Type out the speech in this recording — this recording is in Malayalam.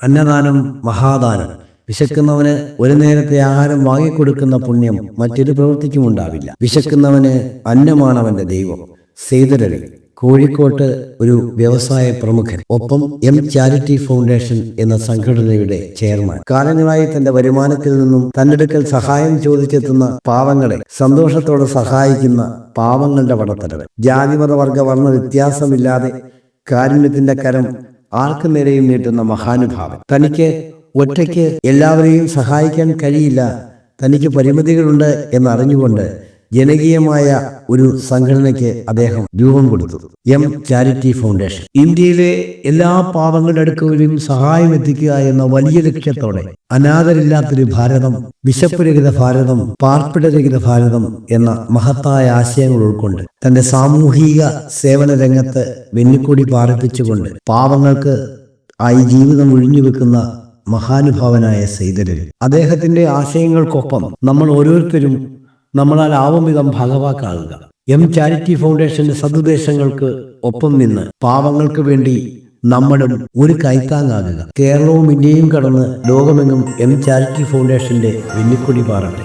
അന്നദാനം മഹാദാനം. വിശക്കുന്നവന് ഒരു നേരത്തെ ആഹാരം വാങ്ങിക്കൊടുക്കുന്ന പുണ്യം മറ്റൊരു പ്രവൃത്തിക്കും ഉണ്ടാവില്ല. വിശക്കുന്നവന് അന്നമാണവന്റെ ദൈവം. സേതുരവി, കോഴിക്കോട്ട് ഒരു വ്യവസായ പ്രമുഖൻ, ഒപ്പം എം ചാരിറ്റി ഫൗണ്ടേഷൻ എന്ന സംഘടനയുടെ ചെയർമാൻ. കാലങ്ങളായി തന്റെ വരുമാനത്തിൽ നിന്നും തന്നെടുക്കൽ സഹായം ചോദിച്ചെത്തുന്ന പാവങ്ങളെ സന്തോഷത്തോടെ സഹായിക്കുന്ന പാവങ്ങളുടെ പടത്തലവൻ. ജാതിമത വർഗ വർണ്ണ വ്യത്യാസമില്ലാതെ കാരുണ്യത്തിന്റെ കരം ആർക്കു നേരെയും നീട്ടുന്ന മഹാനുഭാവൻ. തനിക്ക് ഒറ്റയ്ക്ക് എല്ലാവരെയും സഹായിക്കാൻ കഴിയില്ല, തനിക്ക് പരിമിതികളുണ്ട് എന്നറിഞ്ഞുകൊണ്ട് ജനകീയമായ ഒരു സംഘടനയ്ക്ക് അദ്ദേഹം രൂപം കൊടുത്തു, എം ചാരിറ്റി ഫൗണ്ടേഷൻ. ഇന്ത്യയിലെ എല്ലാ പാവങ്ങളുടെ അടുക്കലും സഹായം എത്തിക്കുക എന്ന വലിയ ലക്ഷ്യത്തോടെ അനാഥരില്ലാത്തൊരു ഭാരതം, വിശപ്പുരഹിത ഭാരതം, പാർപ്പിടരഹിത ഭാരതം എന്ന മഹത്തായ ആശയങ്ങൾ ഉൾക്കൊണ്ട് തന്റെ സാമൂഹിക സേവന രംഗത്ത് വെന്നിക്കൊടി പാറിപ്പിച്ചുകൊണ്ട് പാവങ്ങൾക്ക് ആയി ജീവിതം ഒഴിഞ്ഞുവെക്കുന്ന മഹാനുഭാവനായ സൈതരവി. അദ്ദേഹത്തിന്റെ ആശയങ്ങൾക്കൊപ്പം നമ്മൾ ഓരോരുത്തരും നമ്മളാൽ ആവും വിധം ഭാഗവാക്കാകുക. എം ചാരിറ്റി ഫൗണ്ടേഷന്റെ സദുദ്ദേശങ്ങൾക്ക് ഒപ്പം നിന്ന് പാവങ്ങൾക്ക് വേണ്ടി നമ്മളും ഒരു കൈത്താങ്ങാകുക. കേരളവും ഇന്ത്യയും കടന്ന് ലോകമെങ്ങും എം ചാരിറ്റി ഫൗണ്ടേഷന്റെ വെന്നിക്കൊടി പാറട്ടെ.